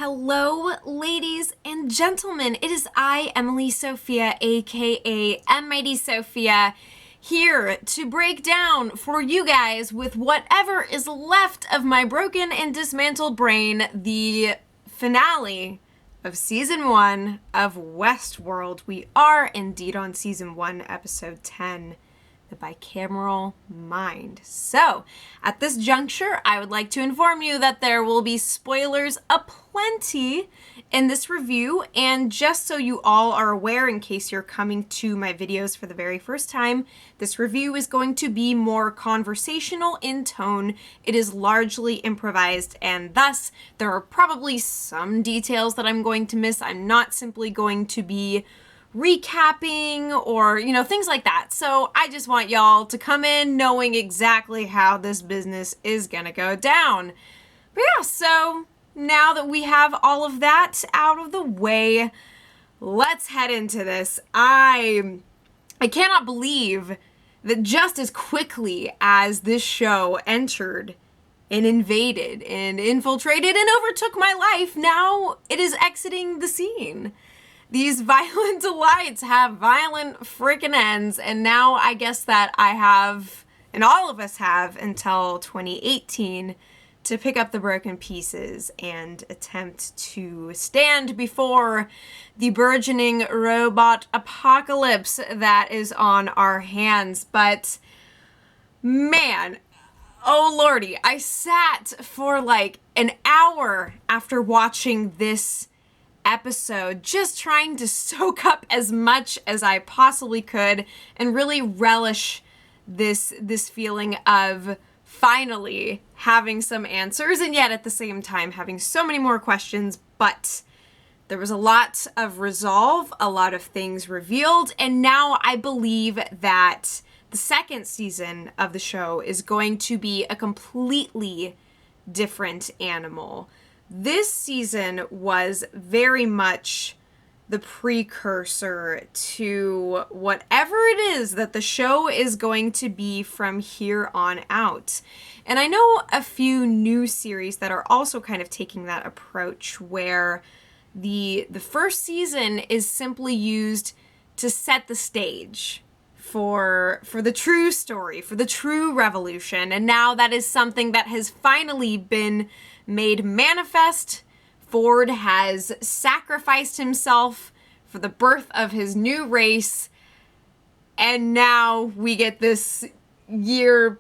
Hello, ladies and gentlemen. It is I, Emily Sophia, aka Mighty Sophia, here to break down for you guys, with whatever is left of my broken and dismantled brain, the finale of season 1 of Westworld. We are indeed on season 1, episode 10. The bicameral mind. So, at this juncture, I would like to inform you that there will be spoilers aplenty in this review, and just so you all are aware, in case you're coming to my videos for the very first time, this review is going to be more conversational in tone. It is largely improvised, and thus, there are probably some details that I'm going to miss. I'm not simply going to be recapping or, things like that. So I just want y'all to come in knowing exactly how this business is gonna go down. But yeah, so now that we have all of that out of the way, let's head into this. I cannot believe that just as quickly as this show entered and invaded and infiltrated and overtook my life, now it is exiting the scene. These violent delights have violent freaking ends, and now I guess that I have, and all of us have, until 2018 to pick up the broken pieces and attempt to stand before the burgeoning robot apocalypse that is on our hands. But man, oh lordy, I sat for like an hour after watching this episode just trying to soak up as much as I possibly could and really relish this feeling of finally having some answers, and yet at the same time having so many more questions. But there was a lot of resolve, a lot of things revealed, and now I believe that the second season of the show is going to be a completely different animal. This season was very much the precursor to whatever it is that the show is going to be from here on out. And I know a few new series that are also kind of taking that approach, where the first season is simply used to set the stage for the true story, for the true revolution. And now that is something that has finally been made manifest. Ford has sacrificed himself for the birth of his new race, and now we get this 2-year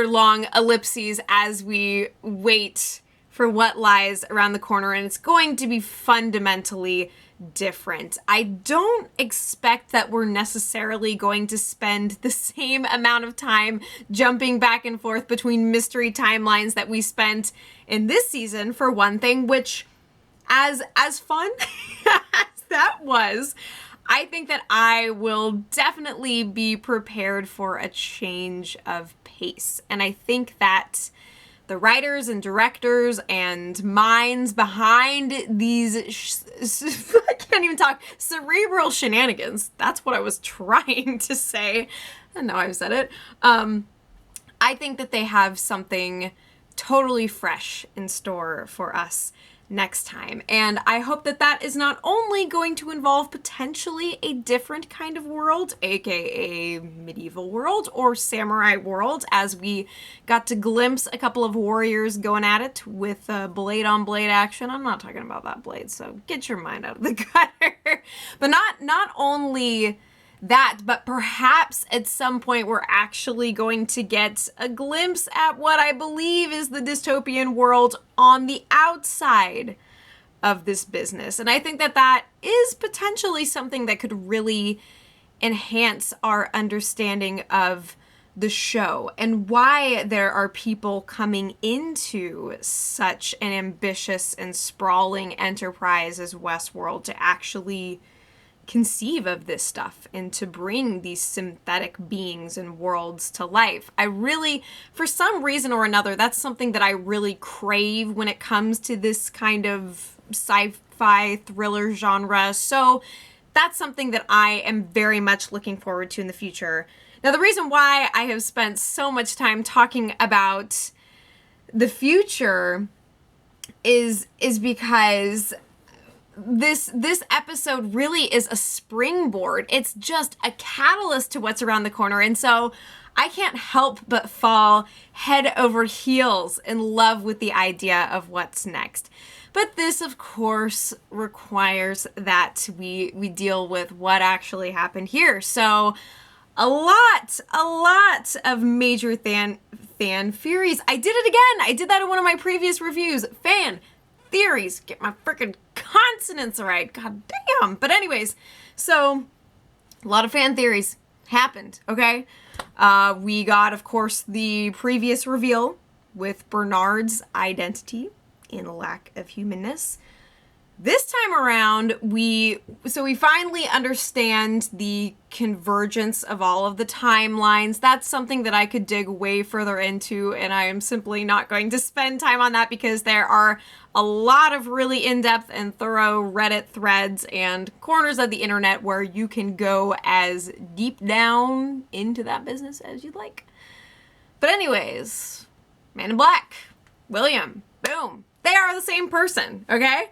long ellipses as we wait for what lies around the corner, and it's going to be fundamentally different. I don't expect that we're necessarily going to spend the same amount of time jumping back and forth between mystery timelines that we spent in this season, for one thing, which as fun as that was, I think that I will definitely be prepared for a change of pace. And I think that the writers and directors and minds behind these, I can't even talk, cerebral shenanigans. That's what I was trying to say. And now I've said it. I think that they have something totally fresh in store for us next time. And I hope that that is not only going to involve potentially a different kind of world, aka medieval world or samurai world, as we got to glimpse a couple of warriors going at it with blade on blade action. I'm not talking about that blade, so get your mind out of the gutter. But not only that, but perhaps at some point we're actually going to get a glimpse at what I believe is the dystopian world on the outside of this business. And I think that that is potentially something that could really enhance our understanding of the show and why there are people coming into such an ambitious and sprawling enterprise as Westworld to actually conceive of this stuff and to bring these synthetic beings and worlds to life. I really, for some reason or another, that's something that I really crave when it comes to this kind of sci-fi thriller genre. So that's something that I am very much looking forward to in the future. Now, the reason why I have spent so much time talking about the future is because this episode really is a springboard. It's just a catalyst to what's around the corner. And so I can't help but fall head over heels in love with the idea of what's next. But this, of course, requires that we deal with what actually happened here. So a lot of major fan theories. I did it again. I did that in one of my previous reviews. Fan theories. Get my freaking consonants right. God damn. But anyways, so a lot of fan theories happened, okay? We got, of course, the previous reveal with Bernard's identity and lack of humanness. This time around, we finally understand the convergence of all of the timelines. That's something that I could dig way further into, and I am simply not going to spend time on that because there are a lot of really in-depth and thorough Reddit threads and corners of the internet where you can go as deep down into that business as you'd like. But anyways, Man in Black, William, boom. They are the same person, okay?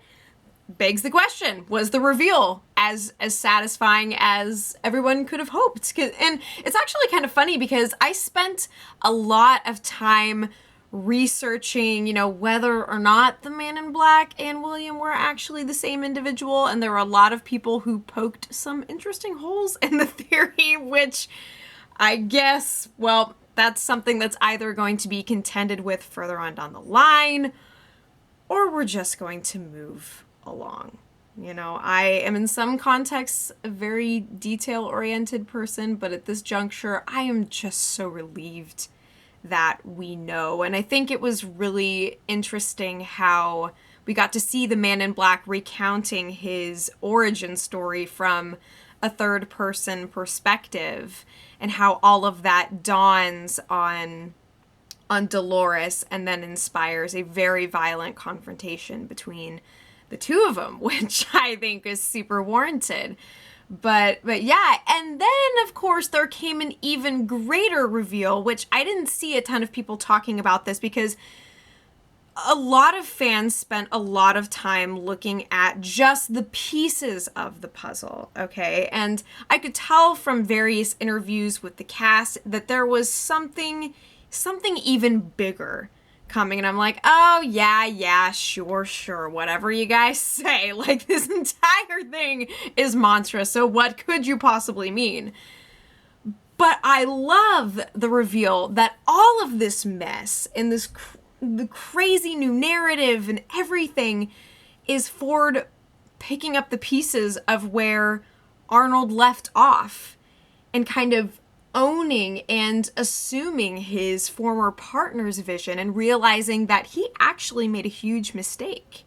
Begs the question, was the reveal as satisfying as everyone could have hoped? And it's actually kind of funny because I spent a lot of time researching, whether or not the Man in Black and William were actually the same individual. And there were a lot of people who poked some interesting holes in the theory, which I guess, well, that's something that's either going to be contended with further on down the line, or we're just going to move along. I am in some contexts a very detail-oriented person, but at this juncture, I am just so relieved that we know. And I think it was really interesting how we got to see the Man in Black recounting his origin story from a third-person perspective, and how all of that dawns on Dolores and then inspires a very violent confrontation between the two of them, which I think is super warranted. But yeah, and then of course there came an even greater reveal, which I didn't see a ton of people talking about this because a lot of fans spent a lot of time looking at just the pieces of the puzzle, okay? And I could tell from various interviews with the cast that there was something even bigger coming, and I'm like, oh yeah, sure, whatever you guys say. Like, this entire thing is monstrous, so what could you possibly mean? But I love the reveal that all of this mess and the crazy new narrative and everything is Ford picking up the pieces of where Arnold left off and kind of owning and assuming his former partner's vision and realizing that he actually made a huge mistake.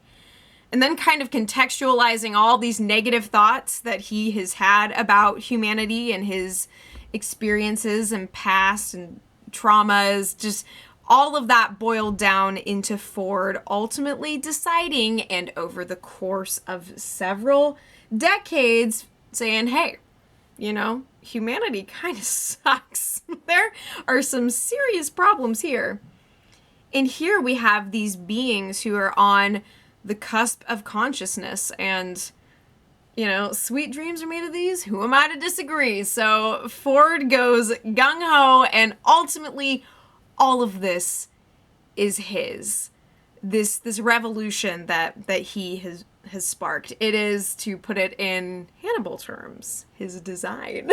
And then kind of contextualizing all these negative thoughts that he has had about humanity and his experiences and past and traumas, just all of that boiled down into Ford ultimately deciding, and over the course of several decades, saying, hey, humanity kind of sucks. There are some serious problems here. And here we have these beings who are on the cusp of consciousness, and, sweet dreams are made of these. Who am I to disagree? So Ford goes gung-ho, and ultimately all of this is his. This revolution that he has sparked. It is, to put it in Hannibal terms, his design.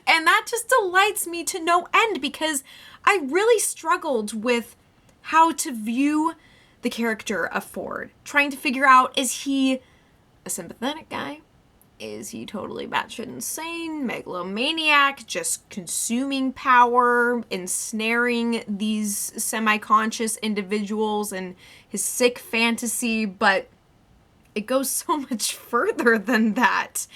And that just delights me to no end, because I really struggled with how to view the character of Ford, trying to figure out, is he a sympathetic guy? Is he totally batshit insane, megalomaniac, just consuming power, ensnaring these semi-conscious individuals and his sick fantasy? But it goes so much further than that.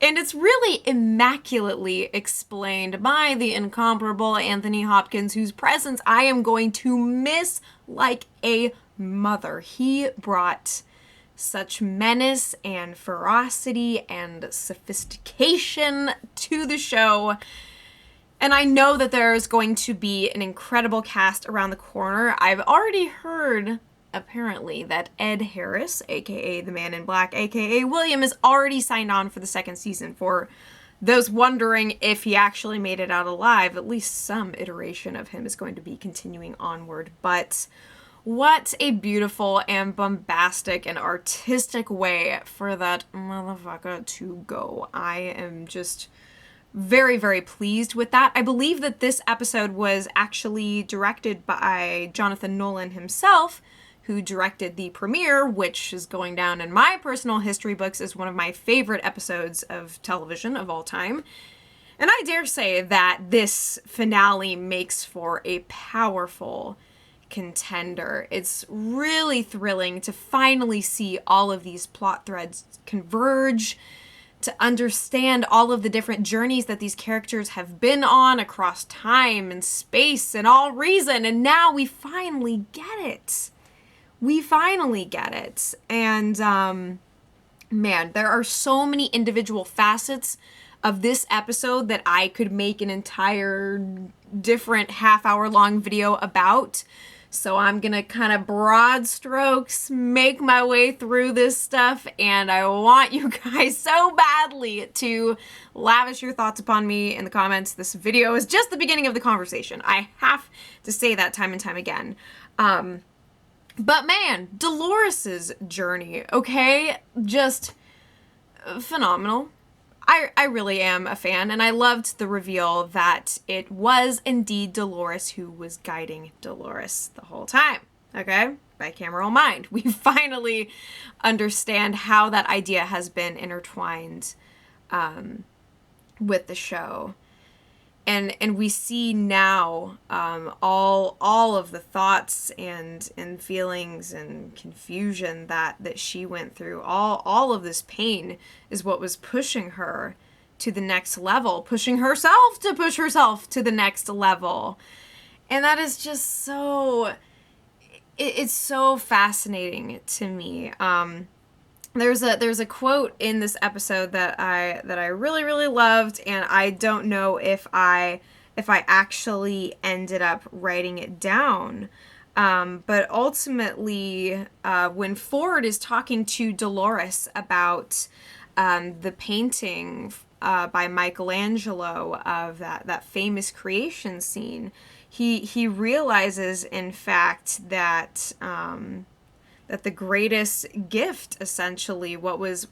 And it's really immaculately explained by the incomparable Anthony Hopkins, whose presence I am going to miss like a mother. He brought such menace and ferocity and sophistication to the show. And I know that there is going to be an incredible cast around the corner. I've already heard apparently, that Ed Harris, aka the Man in Black, aka William, is already signed on for the second season. For those wondering if he actually made it out alive, at least some iteration of him is going to be continuing onward. But what a beautiful and bombastic and artistic way for that motherfucker to go. I am just very, very pleased with that. I believe that this episode was actually directed by Jonathan Nolan himself, who directed the premiere, which is going down in my personal history books as one of my favorite episodes of television of all time. And I dare say that this finale makes for a powerful contender. It's really thrilling to finally see all of these plot threads converge, to understand all of the different journeys that these characters have been on across time and space and all reason. And now we finally get it. We finally get it. And, man, there are so many individual facets of this episode that I could make an entire different half-hour-long video about. So I'm gonna kind of broad strokes make my way through this stuff, and I want you guys so badly to lavish your thoughts upon me in the comments. This video is just the beginning of the conversation. I have to say that time and time again. But man, Dolores's journey, okay? Just phenomenal. I really am a fan, and I loved the reveal that it was indeed Dolores who was guiding Dolores the whole time, okay? Bicameral mind. We finally understand how that idea has been intertwined with the show. And we see now all of the thoughts and feelings and confusion that she went through. All of this pain is what was pushing her to the next level, pushing herself to push herself to the next level. And that is just so, it's so fascinating to me. There's a quote in this episode that I really, really loved, and I don't know if I actually ended up writing it down. But ultimately, when Ford is talking to Dolores about the painting by Michelangelo of that famous creation scene, he realizes, in fact, that that the greatest gift, essentially, what was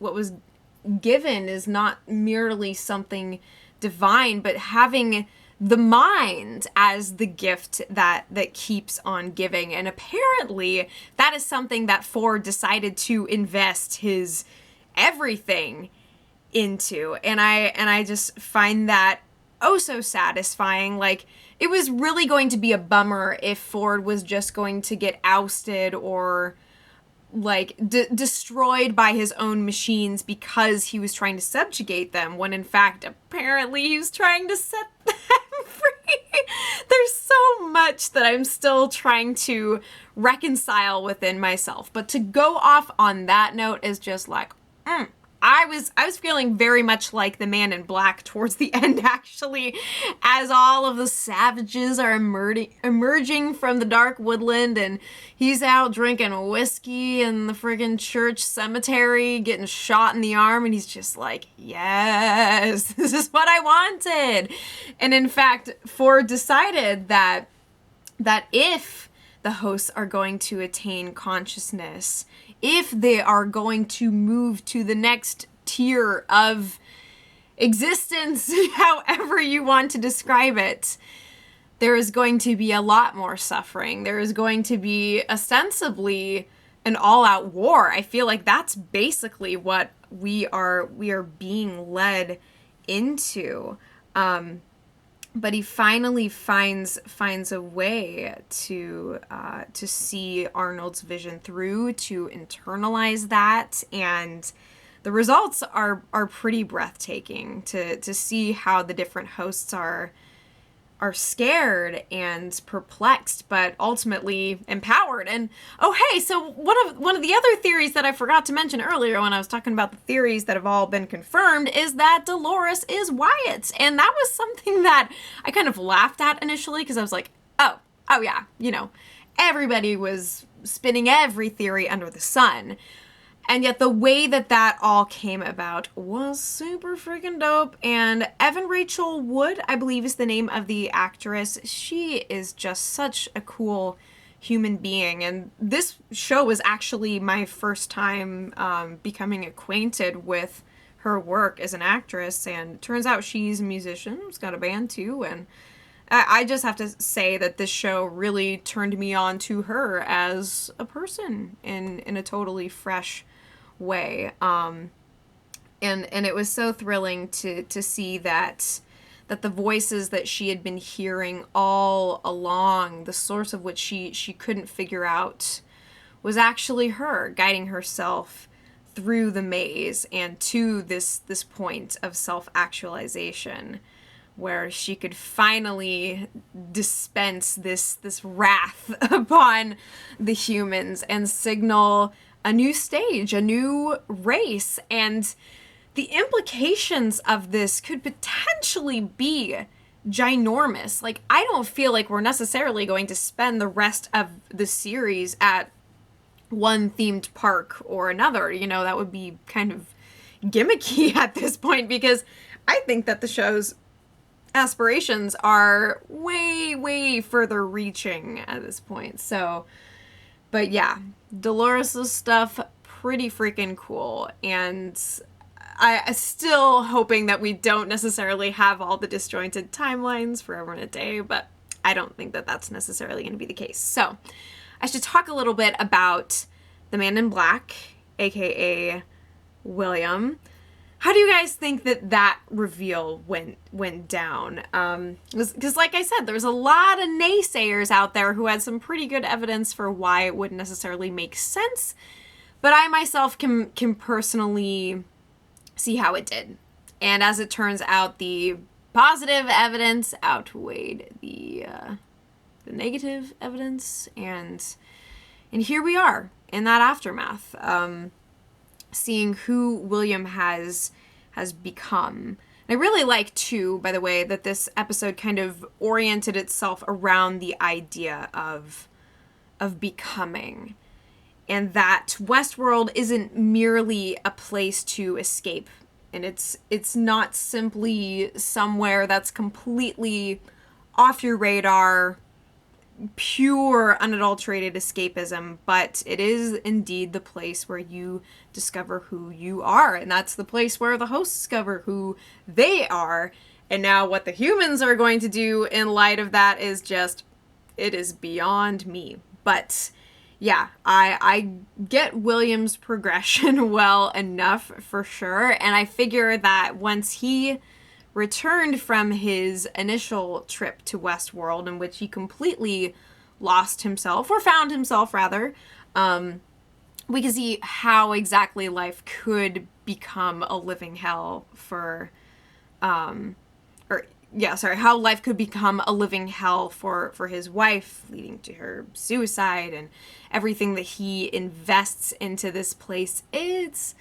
given, is not merely something divine, but having the mind as the gift that keeps on giving. And apparently that is something that Ford decided to invest his everything into. And I just find that oh so satisfying. Like, it was really going to be a bummer if Ford was just going to get ousted or like destroyed by his own machines because he was trying to subjugate them, when in fact apparently he was trying to set them free. There's so much that I'm still trying to reconcile within myself, but to go off on that note is just like I was feeling very much like the Man in Black towards the end, actually, as all of the savages are emerging from the dark woodland, and he's out drinking whiskey in the friggin' church cemetery, getting shot in the arm, and he's just like, yes, this is what I wanted. And in fact, Ford decided that if the hosts are going to attain consciousness, if they are going to move to the next tier of existence, however you want to describe it, there is going to be a lot more suffering. There is going to be ostensibly an all-out war. I feel like that's basically what we are being led into. But he finally finds a way to see Arnold's vision through, to internalize that, and the results are pretty breathtaking. To see how the different hosts are scared and perplexed, but ultimately empowered. And oh hey, so one of the other theories that I forgot to mention earlier when I was talking about the theories that have all been confirmed is that Dolores is Wyatt. And that was something that I kind of laughed at initially, because I was like, oh yeah, you know, everybody was spinning every theory under the sun. And yet the way that that all came about was super freaking dope. And Evan Rachel Wood, I believe is the name of the actress. She is just such a cool human being. And this show was actually my first time becoming acquainted with her work as an actress. And it turns out she's a musician. She's got a band too. And I just have to say that this show really turned me on to her as a person in a totally fresh way. And it was so thrilling to see that the voices that she had been hearing all along, the source of which she couldn't figure out, was actually her guiding herself through the maze and to this point of self-actualization, where she could finally dispense this wrath upon the humans and signal a new stage, a new race. And the implications of this could potentially be ginormous. Like, I don't feel like we're necessarily going to spend the rest of the series at one themed park or another. You know, that would be kind of gimmicky at this point, because I think that the show's aspirations are way, way further reaching at this point. So, but yeah, Dolores' stuff, pretty freaking cool. And I'm still hoping that we don't necessarily have all the disjointed timelines forever and a day, but I don't think that that's necessarily going to be the case. So I should talk a little bit about the Man in Black, aka William. How do you guys think that reveal went down? Because like I said, there's a lot of naysayers out there who had some pretty good evidence for why it wouldn't necessarily make sense, but I myself can personally see how it did. And as it turns out, the positive evidence outweighed the negative evidence, and here we are in that aftermath. Seeing who William has become. And I really like, too, by the way, that this episode kind of oriented itself around the idea of becoming. And that Westworld isn't merely a place to escape. And it's not simply somewhere that's completely off your radar, pure, unadulterated escapism, but it is indeed the place where you discover who you are, and that's the place where the hosts discover who they are. And now what the humans are going to do in light of that is just, it is beyond me. But yeah, I get William's progression well enough for sure, and I figure that once he returned from his initial trip to Westworld, in which he completely lost himself, or found himself rather, we can see how exactly life could become a living hell for, how life could become a living hell for his wife, leading to her suicide, and everything that he invests into this place. It's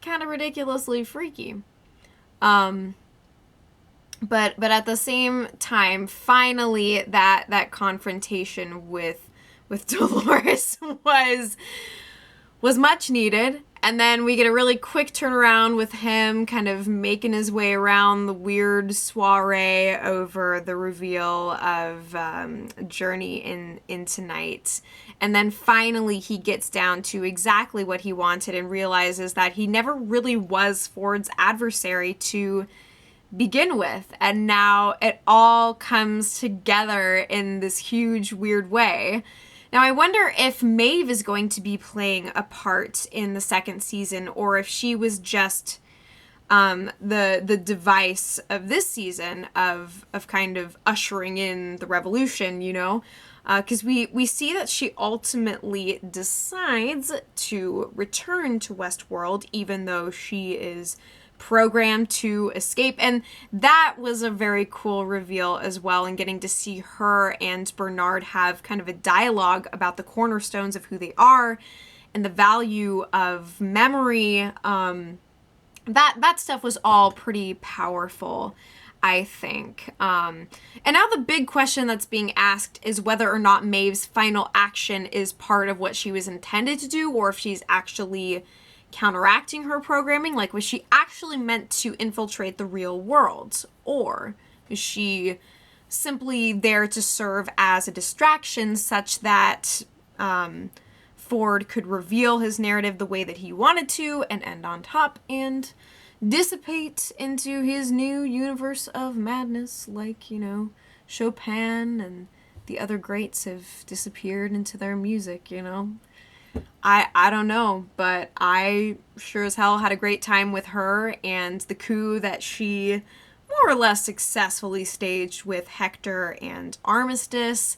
kind of ridiculously freaky. But at the same time, finally that confrontation with Dolores was much needed. And then we get a really quick turnaround with him kind of making his way around the weird soiree over the reveal of Journey into Night. And then finally he gets down to exactly what he wanted and realizes that he never really was Ford's adversary to begin with, and now it all comes together in this huge weird way. Now I wonder if Maeve is going to be playing a part in the second season, or if she was just the device of this season of kind of ushering in the revolution, you know, because we see that she ultimately decides to return to Westworld, even though she is programmed to escape. And that was a very cool reveal as well, and getting to see her and Bernard have kind of a dialogue about the cornerstones of who they are and the value of memory. That stuff was all pretty powerful. I think. And now the big question that's being asked is whether or not Maeve's final action is part of what she was intended to do, or if she's actually counteracting her programming. Like, was she actually meant to infiltrate the real world? Or is she simply there to serve as a distraction such that Ford could reveal his narrative the way that he wanted to and end on top and dissipate into his new universe of madness, like, you know, Chopin and the other greats have disappeared into their music, you know? I don't know, but I sure as hell had a great time with her and the coup that she more or less successfully staged with Hector and Armistice.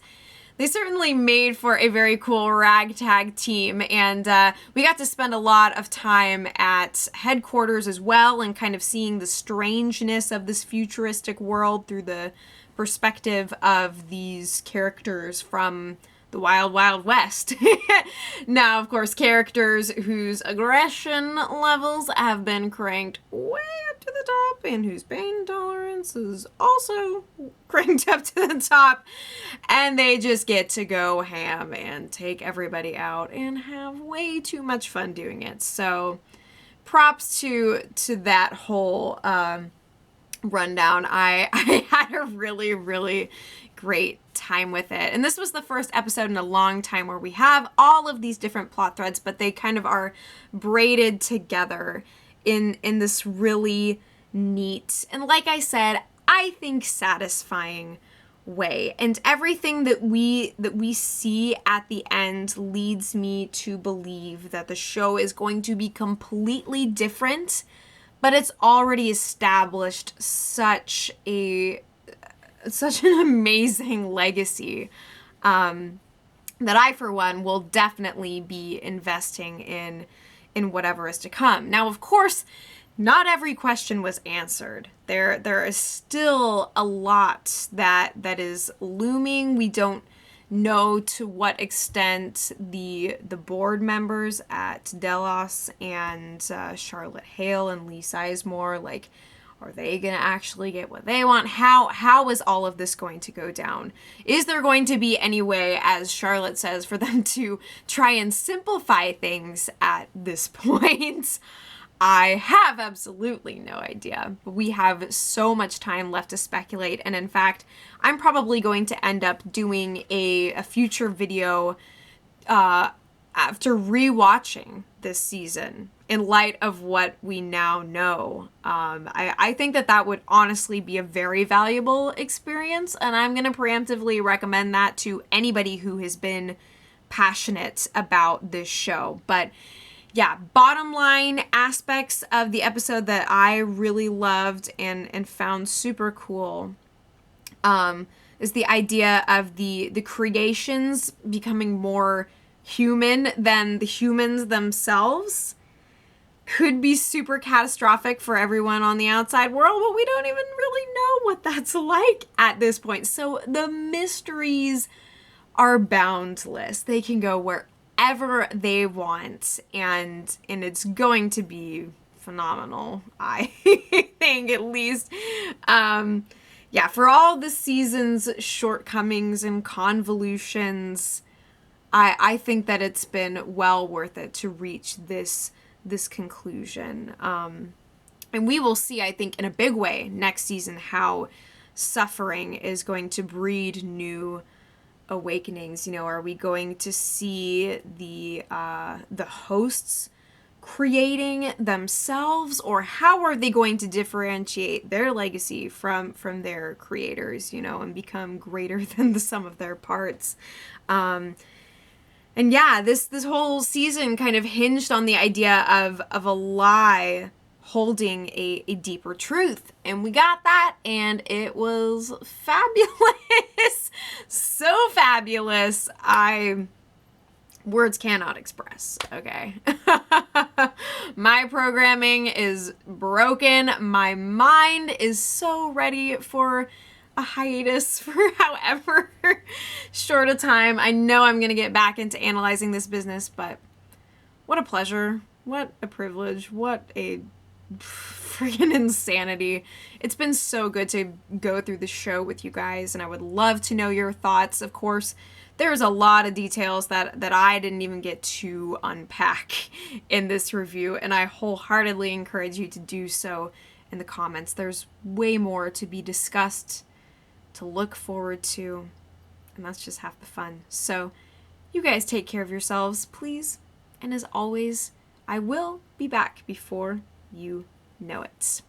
They certainly made for a very cool ragtag team, and we got to spend a lot of time at headquarters as well, and kind of seeing the strangeness of this futuristic world through the perspective of these characters from the Wild Wild West. Now, of course, characters whose aggression levels have been cranked way up to the top and whose pain tolerance is also cranked up to the top, and they just get to go ham and take everybody out and have way too much fun doing it. So props to that whole rundown. I had a really, really great time with it. And this was the first episode in a long time where we have all of these different plot threads, but they kind of are braided together in this really neat, and like I said, I think satisfying way. And everything that we see at the end leads me to believe that the show is going to be completely different, but it's already established such an amazing legacy that I, for one, will definitely be investing in whatever is to come. Now, of course, not every question was answered. There is still a lot that is looming. We don't know to what extent the board members at Delos and Charlotte Hale and Lee Sizemore, like, are they going to actually get what they want? How is all of this going to go down? Is there going to be any way, as Charlotte says, for them to try and simplify things at this point? I have absolutely no idea. We have so much time left to speculate, and in fact, I'm probably going to end up doing a future video after rewatching this season in light of what we now know. I think that would honestly be a very valuable experience, and I'm going to preemptively recommend that to anybody who has been passionate about this show. But yeah, bottom line aspects of the episode that I really loved and found super cool is the idea of the creations becoming more human than the humans themselves. Could be super catastrophic for everyone on the outside world, but we don't even really know what that's like at this point. So the mysteries are boundless. They can go wherever they want, and it's going to be phenomenal, I think, at least. Yeah, for all the season's shortcomings and convolutions, I think that it's been well worth it to reach this conclusion. And we will see, I think, in a big way next season how suffering is going to breed new awakenings. You know, are we going to see the hosts creating themselves, or how are they going to differentiate their legacy from their creators, you know, and become greater than the sum of their parts? And yeah, this whole season kind of hinged on the idea of a lie holding a deeper truth. And we got that, and it was fabulous. So fabulous. Words cannot express, okay? My programming is broken. My mind is so ready for a hiatus for however short a time. I know I'm going to get back into analyzing this business, but what a pleasure. What a privilege. What a freaking insanity. It's been so good to go through the show with you guys, and I would love to know your thoughts. Of course, there's a lot of details that I didn't even get to unpack in this review, and I wholeheartedly encourage you to do so in the comments. There's way more to be discussed, to look forward to, and that's just half the fun. So you guys take care of yourselves, please, and as always, I will be back before you know it.